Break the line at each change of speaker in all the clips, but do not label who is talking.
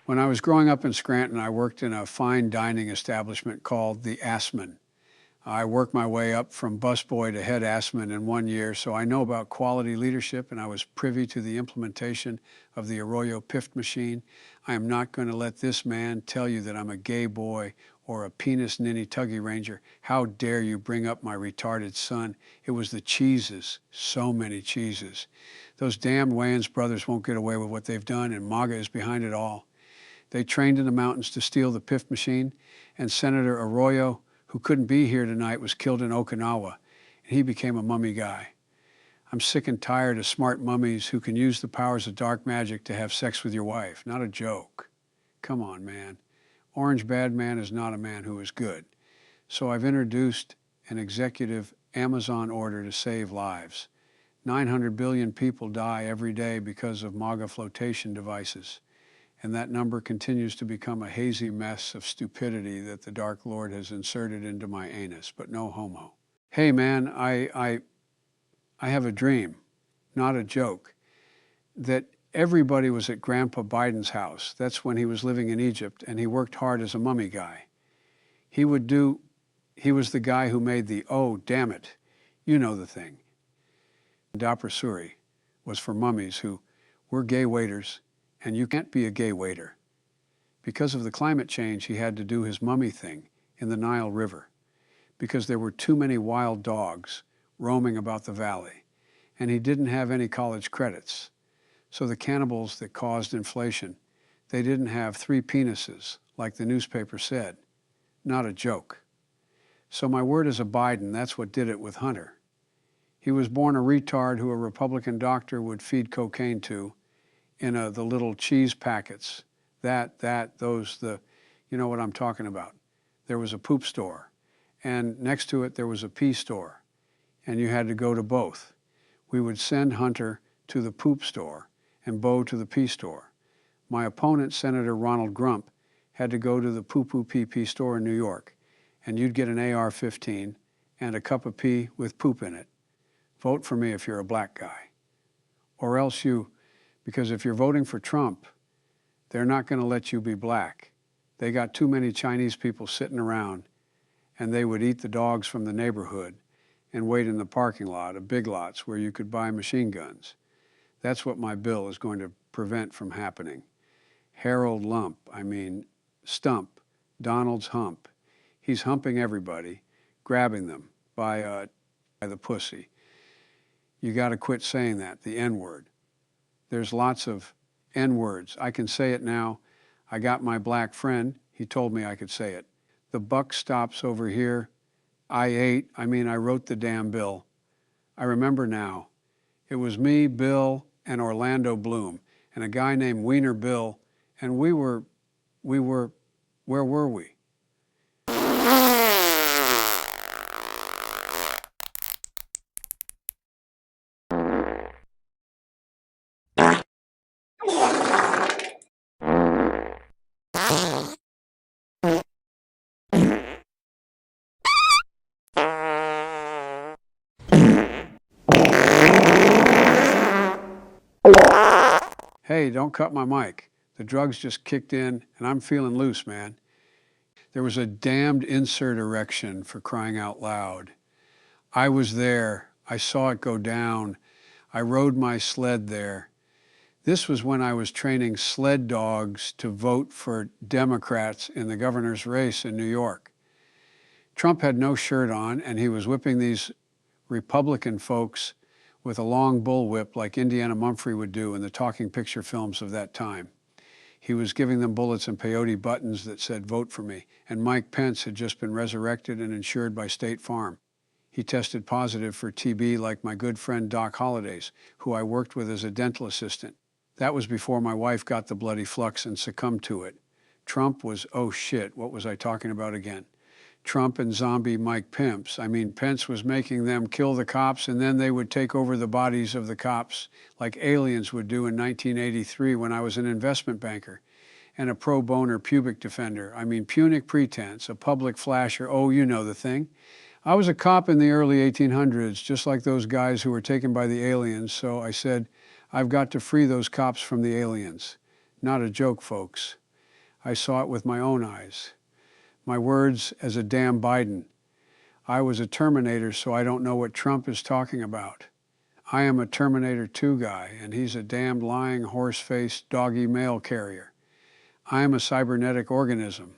When I was growing up in Scranton, I worked in a fine dining establishment called the Assman. I worked my way up from busboy to head assman in 1 year, so I know about quality leadership, and I was privy to the implementation of the Arroyo Pift machine. I am not going to let this man tell you that I'm a gay boy or a penis ninny tuggy ranger. How dare you bring up my retarded son? It was the cheeses, so many cheeses. Those damned Wayans brothers won't get away with what they've done, and MAGA is behind it all. They trained in the mountains to steal the Pift machine, and Senator Arroyo, who couldn't be here tonight, was killed in Okinawa, and he became a mummy guy. I'm sick and tired of smart mummies who can use the powers of dark magic to have sex with your wife. Not a joke. Come on, man. Orange Bad Man is not a man who is good. So I've introduced an executive Amazon order to save lives. 900 billion people die every day because of MAGA flotation devices. And that number continues to become a hazy mess of stupidity that the Dark Lord has inserted into my anus, but no homo. Hey man, I have a dream, not a joke, that everybody was at Grandpa Biden's house. That's when he was living in Egypt, and he worked hard as a mummy guy. He was the guy who made the, oh, damn it, you know the thing. Daprasuri was for mummies who were gay waiters, and you can't be a gay waiter. Because of the climate change, he had to do his mummy thing in the Nile River because there were too many wild dogs roaming about the valley, and he didn't have any college credits. So the cannibals that caused inflation, they didn't have 3 penises, like the newspaper said. Not a joke. So my word is a Biden, that's what did it with Hunter. He was born a retard who a Republican doctor would feed cocaine to, in the little cheese packets, you know what I'm talking about. There was a poop store, and next to it there was a pee store, and you had to go to both. We would send Hunter to the poop store and Bo to the pee store. My opponent, Senator Ronald Grump, had to go to the pee store in New York, and you'd get an AR-15 and a cup of pee with poop in it. Vote for me if you're a black guy. Or else because if you're voting for Trump, they're not going to let you be black. They got too many Chinese people sitting around, and they would eat the dogs from the neighborhood and wait in the parking lot of Big Lots where you could buy machine guns. That's what my bill is going to prevent from happening. Stump, Donald's hump. He's humping everybody, grabbing them by the pussy. You got to quit saying that, the N-word. There's lots of N-words. I can say it now. I got my black friend. He told me I could say it. The buck stops over here. I wrote the damn bill. I remember now. It was me, Bill, and Orlando Bloom, and a guy named Wiener Bill, and where were we? Hey, don't cut my mic. The drugs just kicked in, and I'm feeling loose, man. There was a damned insert erection, for crying out loud. I was there. I saw it go down. I rode my sled there. This was when I was training sled dogs to vote for Democrats in the governor's race in New York. Trump had no shirt on, and he was whipping these Republican folks with a long bullwhip like Indiana Mumphrey would do in the talking picture films of that time. He was giving them bullets and peyote buttons that said, vote for me. And Mike Pence had just been resurrected and insured by State Farm. He tested positive for TB like my good friend Doc Hollidays, who I worked with as a dental assistant. That was before my wife got the bloody flux and succumbed to it. Trump was, oh shit, what was I talking about again? Trump and zombie Mike Pence. Pence was making them kill the cops, and then they would take over the bodies of the cops like aliens would do in 1983 when I was an investment banker and a pro boner pubic defender. Punic pretense, a public flasher. Oh, you know the thing. I was a cop in the early 1800s, just like those guys who were taken by the aliens, so I said, I've got to free those cops from the aliens. Not a joke, folks. I saw it with my own eyes. My words as a damn Biden. I was a Terminator, so I don't know what Trump is talking about. I am a Terminator 2 guy, and he's a damned lying, horse-faced, doggy mail carrier. I am a cybernetic organism,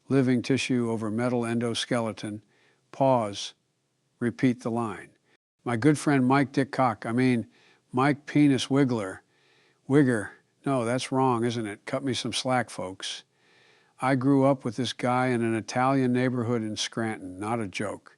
living tissue over metal endoskeleton. Pause. Repeat the line. My good friend Mike Mike Penis Wigger. No, that's wrong, isn't it? Cut me some slack, folks. I grew up with this guy in an Italian neighborhood in Scranton, not a joke.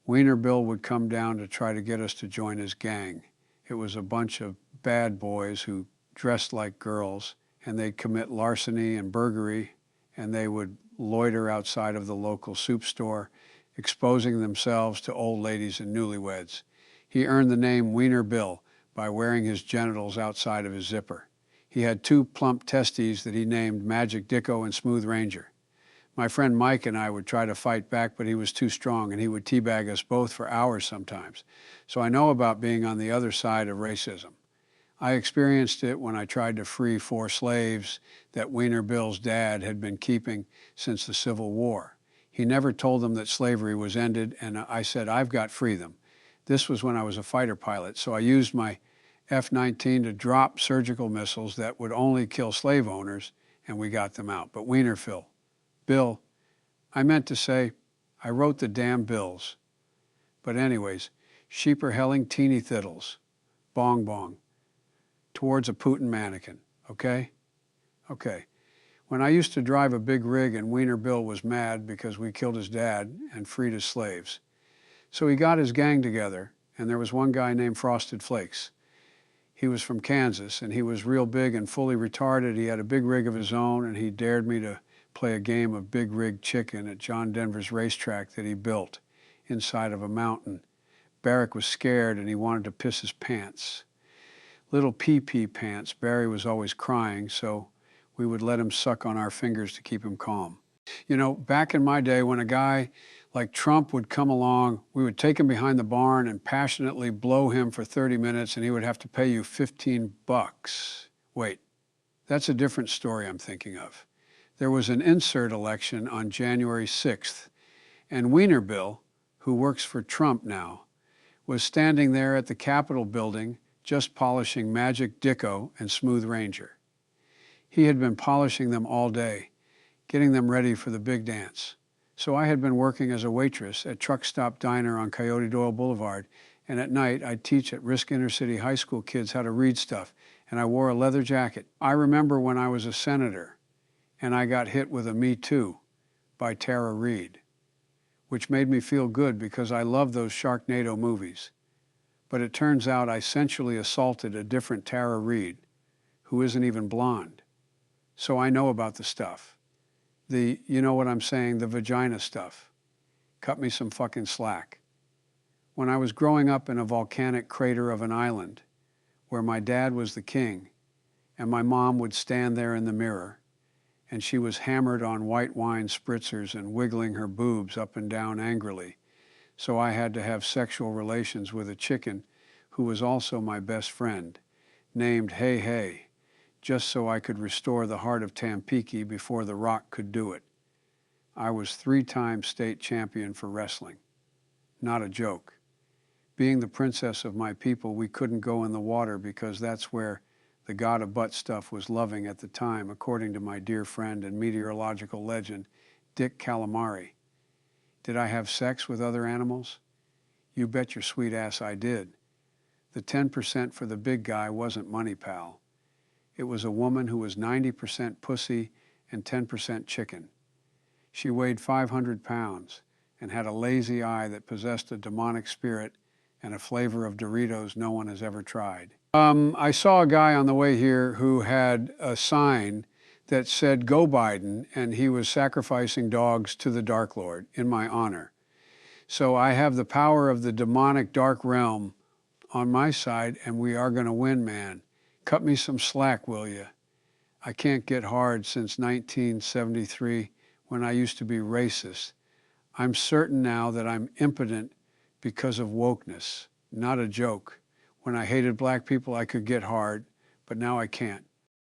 Wiener Bill would come down to try to get us to join his gang. It was a bunch of bad boys who dressed like girls, and they'd commit larceny and burglary, and they would loiter outside of the local soup store, exposing themselves to old ladies and newlyweds. He earned the name Wiener Bill by wearing his genitals outside of his zipper. He had 2 plump testes that he named Magic Dicko and Smooth Ranger. My friend Mike and I would try to fight back, but he was too strong, and he would teabag us both for hours sometimes. So I know about being on the other side of racism. I experienced it when I tried to free 4 slaves that Wiener Bill's dad had been keeping since the Civil War. He never told them that slavery was ended, and I said, I've got to free them. This was when I was a fighter pilot, so I used my F-19 to drop surgical missiles that would only kill slave owners, and we got them out. But Wiener Bill, I meant to say, I wrote the damn bills. But anyways, sheeper helling teeny thiddles, bong bong, towards a Putin mannequin, okay? Okay. When I used to drive a big rig and Wiener Bill was mad because we killed his dad and freed his slaves. So he got his gang together, and there was one guy named Frosted Flakes. He was from Kansas, and he was real big and fully retarded. He had a big rig of his own, and he dared me to play a game of big rig chicken at John Denver's racetrack that he built inside of a mountain. Barrick was scared, and he wanted to piss his pants. Little pee-pee pants. Barry was always crying, so we would let him suck on our fingers to keep him calm. You know, back in my day, when a guy like Trump would come along, we would take him behind the barn and passionately blow him for 30 minutes, and he would have to pay you $15. Wait, that's a different story I'm thinking of. There was an insert election on January 6th, and Wiener Bill, who works for Trump now, was standing there at the Capitol building just polishing Magic Dicko and Smooth Ranger. He had been polishing them all day, getting them ready for the big dance. So I had been working as a waitress at Truck Stop Diner on Coyote Doyle Boulevard, and at night I'd teach at Risk Inner City High School kids how to read stuff, and I wore a leather jacket. I remember when I was a senator, and I got hit with a Me Too by Tara Reid, which made me feel good because I love those Sharknado movies. But it turns out I sensually assaulted a different Tara Reid, who isn't even blonde. So I know about the stuff. You know what I'm saying, the vagina stuff. Cut me some fucking slack. When I was growing up in a volcanic crater of an island, where my dad was the king, and my mom would stand there in the mirror, and she was hammered on white wine spritzers and wiggling her boobs up and down angrily, so I had to have sexual relations with a chicken who was also my best friend, named Hey Hey, just so I could restore the heart of Tampico before The Rock could do it. I was 3-time state champion for wrestling. Not a joke. Being the princess of my people, we couldn't go in the water because that's where the god of butt stuff was loving at the time, according to my dear friend and meteorological legend, Dick Calamari. Did I have sex with other animals? You bet your sweet ass I did. The 10% for the big guy wasn't money, pal. It was a woman who was 90% pussy and 10% chicken. She weighed 500 pounds and had a lazy eye that possessed a demonic spirit and a flavor of Doritos no one has ever tried. I saw a guy on the way here who had a sign that said, "Go Biden," and he was sacrificing dogs to the Dark Lord in my honor. So I have the power of the demonic dark realm on my side, and we are going to win, man. Cut me some slack, will you? I can't get hard since 1973 when I used to be racist. I'm certain now that I'm impotent because of wokeness, not a joke. When I hated black people, I could get hard, but now I can't.